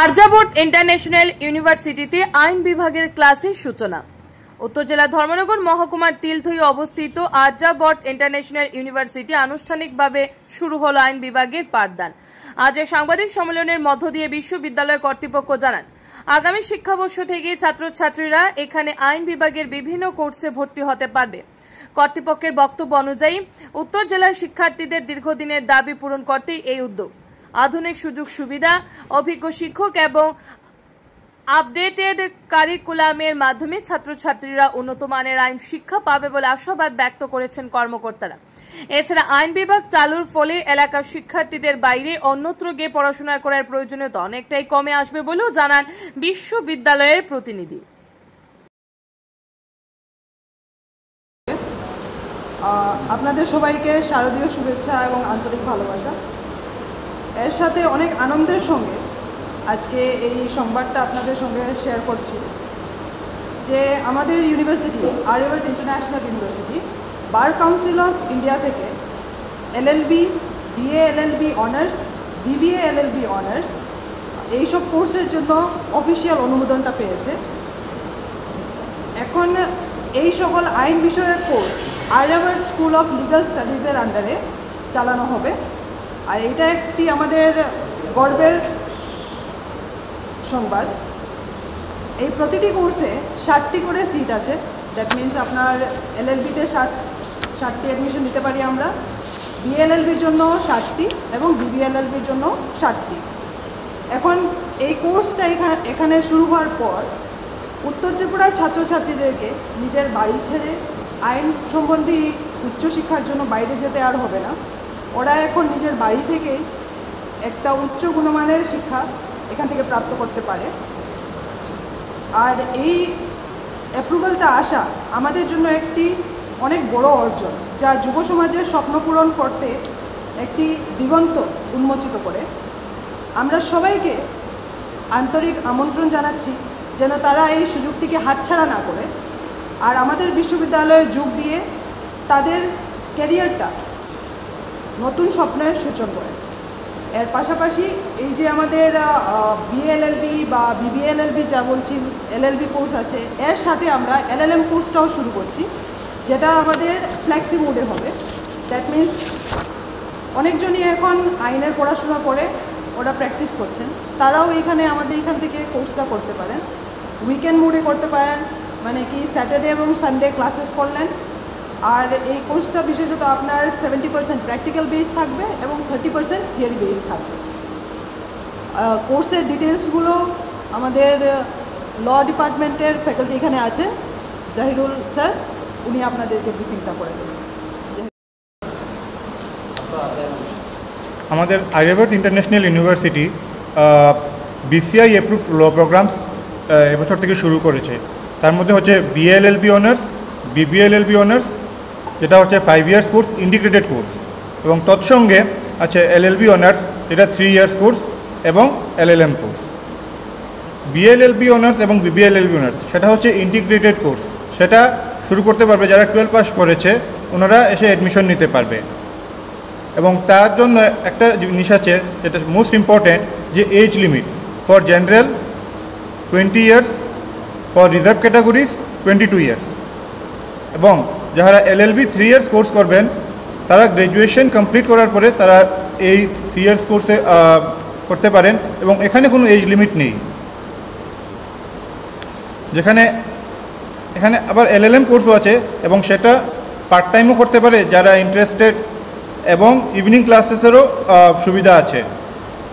Aryavart international ইউনিভার্সিটিতে আইন বিভাগের ক্লাসের সূচনা। উত্তর জেলা ধর্মনগর মহকুমার তিলথই অবস্থিত আর্যাবর্ত ইন্টারন্যাশনাল ইউনিভার্সিটি আনুষ্ঠানিকভাবে শুরু হলো আইন বিভাগের পাঠদান। আজ এক সাংবাদিক সম্মেলনের মধ্য দিয়ে বিশ্ববিদ্যালয় কর্তৃপক্ষ জানান, আগামী শিক্ষাবর্ষ থেকে ছাত্রছাত্রীরা এখানে আইন বিভাগের বিভিন্ন কোর্সে ভর্তি হতে পারবে। কর্তৃপক্ষের বক্তব্য অনুযায়ী উত্তর জেলার শিক্ষার্থীদের দীর্ঘদিনের দাবি পূরণ করতেই এই উদ্যোগ। আধুনিক সুযোগ সুবিধা, অভিজ্ঞ শিক্ষক এবং আপডেটেড কারিকুলামের মাধ্যমে ছাত্রছাত্রীরা উন্নত মানের আইন শিক্ষা পাবে বলে আশাবাদ ব্যক্ত করেছেন কর্মকর্তারা। এছাড়া আইন বিভাগ চালুর ফলে এলাকার শিক্ষার্থীদের বাইরে অন্যত্র গিয়ে পড়াশোনা করার প্রয়োজনীয়তা অনেকটাই কমে আসবে বলেও জানান বিশ্ববিদ্যালয়ের প্রতিনিধি। আপনাদের সবাইকে শারদীয় শুভেচ্ছা এবং আন্তরিক ভালোবাসা। এর সাথে অনেক আনন্দের সঙ্গে আজকে এই সংবাদটা আপনাদের সঙ্গে শেয়ার করছি যে আমাদের university Aryavarta international university bar council of India থেকে LLB, BA LLB honours, BBA LLB honours এইসব কোর্সের জন্য অফিসিয়াল অনুমোদনটা পেয়েছে। এখন এই সকল আইন বিষয়ক course Aryavarta school of legal স্টাডিজের আন্ডারে চালানো হবে। আর এটা একটি আমাদের গর্বের সংবাদ। এই প্রতিটি কোর্সে 60টি করে সিট আছে। দ্যাট মিনস আপনার এলএলবিতে 60টি অ্যাডমিশন নিতে পারি আমরা, বিএলএলবির জন্য 60টি এবং বিবিএলএলবির জন্য 60টি। এখন এই কোর্সটা এখানে শুরু হওয়ার পর উত্তর ত্রিপুরার ছাত্রছাত্রীদেরকে নিজের বাড়ি ছেড়ে আইন সম্বন্ধী উচ্চশিক্ষার জন্য বাইরে যেতে আর হবে না। ওরা এখন নিজের বাড়ি থেকেই একটা উচ্চ গুণমানের শিক্ষা এখান থেকে প্রাপ্ত করতে পারে। আর এই অ্যাপ্রুভালটা আসা আমাদের জন্য একটি অনেক বড় অর্জন, যা যুব সমাজের স্বপ্ন পূরণ করতে একটি দিগন্ত উন্মোচিত করে। আমরা সবাইকে আন্তরিক আমন্ত্রণ জানাচ্ছি যেন তারা এই সুযোগটিকে হাতছাড়া না করে আর আমাদের বিশ্ববিদ্যালয়ে যোগ দিয়ে তাদের ক্যারিয়ারটা নতুন স্বপ্নের সূচন করে। এর পাশাপাশি এই যে আমাদের বিএলএলবি বা বিবিএলএলবি যা বলছি এলএলবি কোর্স আছে, এর সাথে আমরা এলএলএম কোর্সটাও শুরু করছি, যেটা আমাদের ফ্লেক্সি মোডে হবে। দ্যাট মিনস অনেকজনই এখন আইনের পড়াশোনা করে ওরা প্র্যাকটিস করছেন, তারাও আমাদের এখান থেকে কোর্সটা করতে পারেন। উইকেন্ড মোডে করতে পারেন, মানে কি স্যাটারডে এবং সানডে ক্লাসেস করলেন। আর এই কোর্সটা বিশেষত আপনার 70% প্র্যাকটিক্যাল বেস থাকবে এবং 30% থিওরি বেস থাকবে। কোর্সের ডিটেলসগুলো আমাদের ল ডিপার্টমেন্টের ফ্যাকাল্টি এখানে আছে, জাহিরুল স্যার, উনি আপনাদেরকে ব্রিফিংটা করে দেবেন। আমাদের Aryavarta international university BCI approved law programmes এবছর থেকে শুরু করেছে। তার মধ্যে হচ্ছে বিএলএলবি অনার্স, বিবিএলএলবি অনার্স, যেটা হচ্ছে 5 ইয়ার্স কোর্স, ইন্টিগ্রেটেড কোর্স, এবং তৎসঙ্গে আছে এলএলবি অনার্স, যেটা 3 ইয়ার্স কোর্স, এবং এলএলএম কোর্স। বিএলএলবি অনার্স এবং বিবিএলএলবি অনার্স সেটা হচ্ছে ইন্টিগ্রেটেড কোর্স, সেটা শুরু করতে পারবে যারা 12 পাস করেছে, ওনারা এসে অ্যাডমিশন নিতে পারবে। এবং তার জন্য একটা জিনিস আছে যেটা মোস্ট ইম্পর্ট্যান্ট, যে age limit for general 20 years, for reserve categories 22 years, এবং যারা এলএলবি 3 ইয়ার্স কোর্স করবেন তারা গ্র্যাজুয়েশন কমপ্লিট করার পরে তারা এই 3 ইয়ার্স কোর্সে করতে পারেন, এবং এখানে কোনো এজ লিমিট নেই। এখানে আবার এলএলএম কোর্সও আছে, এবং সেটা পার্ট টাইমও করতে পারে যারা ইন্টারেস্টেড, এবং ইভিনিং ক্লাসেসেরও সুবিধা আছে।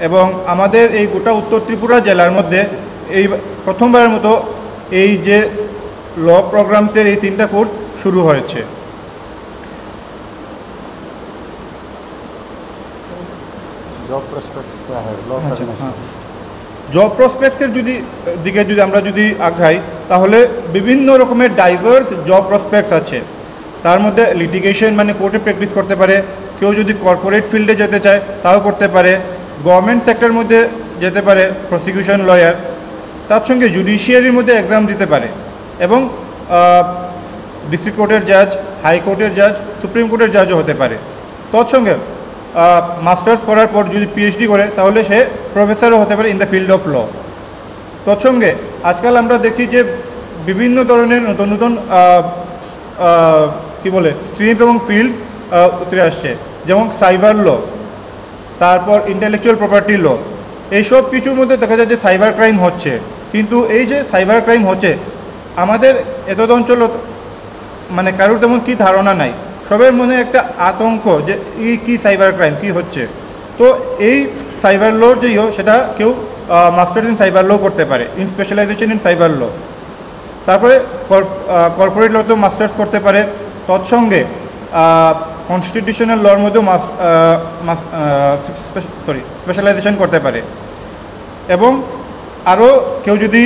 এবং আমাদের এই গোটা উত্তর ত্রিপুরা জেলার মধ্যে এই প্রথমবারের মতো এই যে ল প্রোগ্রামসের এই 3টা কোর্স শুরু হয়েছে। জব প্রসপেক্টস क्या है ল करने से? জব প্রসপেক্টসের দিকে যদি আমরা আগাই, তাহলে বিভিন্ন রকমের ডাইভার্স জব প্রসপেক্টস আছে। তার মধ্যে লিটিগেশন, মানে কোর্টে প্র্যাকটিস করতে পারে, কেউ যদি কর্পোরেট ফিল্ডে যেতে চায় তাও করতে পারে, গভর্নমেন্ট সেক্টরের মধ্যে যেতে পারে, প্রসিকিউশন লয়ার, তার সঙ্গে জুডিশিয়ারির মধ্যে এক্সাম দিতে পারে, এবং ডিস্ট্রিক্ট কোর্টের জাজ, হাইকোর্টের জাজ, সুপ্রিম কোর্টের জাজও হতে পারে। তৎসঙ্গে মাস্টার্স করার পর যদি পিএইচডি করে তাহলে সে প্রফেসরও হতে পারে in the field of law. তৎসঙ্গে আজকাল আমরা দেখছি যে বিভিন্ন ধরনের নতুন নতুন কী বলে স্ট্রিম এবং ফিল্ডস উতরে আসছে, যেমন সাইবার ল, তারপর ইন্টেলেকচুয়াল প্রপার্টি ল। এইসব কিছুর মধ্যে দেখা যায় যে সাইবার ক্রাইম হচ্ছে, কিন্তু এই যে সাইবার ক্রাইম হচ্ছে আমাদের এত অঞ্চল মানে কারোর তেমন কী ধারণা নাই, সবের মনে একটা আতঙ্ক যে এই কী সাইবার ক্রাইম কী হচ্ছে। তো এই সাইবার ল যেও সেটা কেউ মাস্টার্স ইন সাইবার ল করতে পারে, in specialisation in cyber law. তারপরে কর্পোরেট লতেও মাস্টার্স করতে পারে, তৎসঙ্গে কনস্টিটিউশনাল লর মধ্যেও স্পেশালাইজেশন করতে পারে। এবং আরও কেউ যদি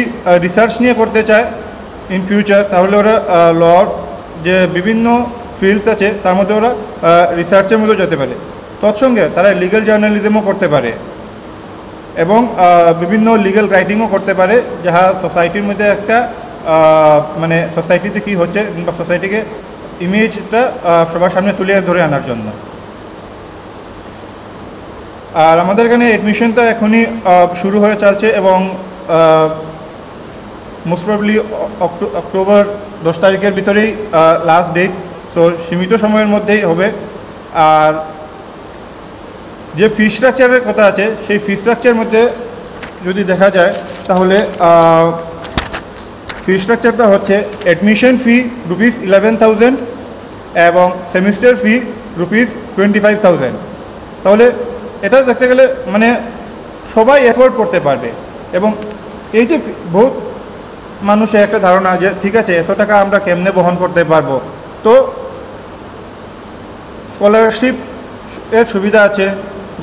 রিসার্চ নিয়ে করতে চায় ইন ফিউচার, তাহলে ওরা লর যে বিভিন্ন ফিল্ডস আছে তার মধ্যে ওরা রিসার্চের মধ্যেও যেতে পারে। তৎসঙ্গে তারা লিগ্যাল জার্নালিজমও করতে পারে এবং বিভিন্ন লিগ্যাল রাইটিংও করতে পারে, যাহা সোসাইটির মধ্যে একটা মানে সোসাইটিতে কী হচ্ছে বা সোসাইটিকে ইমেজটা সবার সামনে তুলে ধরে আনার জন্য। আর আমাদের এখানে অ্যাডমিশনটা এখনই শুরু হয়ে চলছে এবং মোস্ট প্রবলি অক্টোবর 10 তারিখের ভিতরেই লাস্ট ডেট, সো সীমিত সময়ের মধ্যেই হবে। আর যে ফি স্ট্রাকচারের কথা আছে সেই ফি স্ট্রাকচারের মধ্যে যদি দেখা যায় তাহলে ফি স্ট্রাকচারটা হচ্ছে অ্যাডমিশন ফি ₹11,000 এবং সেমিস্টার ফি ₹25,000। তাহলে এটা দেখতে গেলে মানে সবাই অ্যাফোর্ড করতে পারবে। এবং এই যে বহুত মানুষের একটা ধারণা যে ঠিক আছে এত টাকা আমরা কেমনে বহন করতে পারবো, তো স্কলারশিপ এর সুবিধা আছে।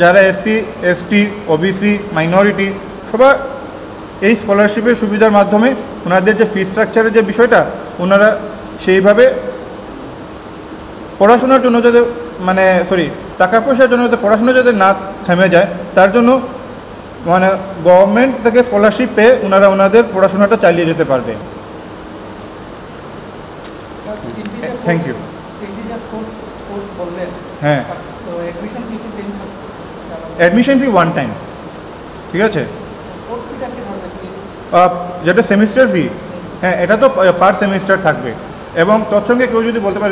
যারা এসসি, এসটি, ওবিসি, মাইনরিটি সবার এই স্কলারশিপের সুবিধার মাধ্যমে ওনাদের যে ফি স্ট্রাকচারের যে বিষয়টা ওনারা সেইভাবে পড়াশোনার জন্য যাতে মানে টাকা পয়সার জন্য যাতে পড়াশোনা যাতে না থেমে যায়, তার জন্য মানে গভর্নমেন্ট থেকে স্কলারশিপ পেয়ে ওনারা ওনাদের পড়াশোনাটা চালিয়ে যেতে পারবে। Thank you. হ্যাঁ, অ্যাডমিশন ফি ওয়ান টাইম, ঠিক আছে। যেটা সেমিস্টার ফি, হ্যাঁ এটা তো পার সেমিস্টার থাকবে। এবং তৎসঙ্গে কেউ যদি বলতে পারে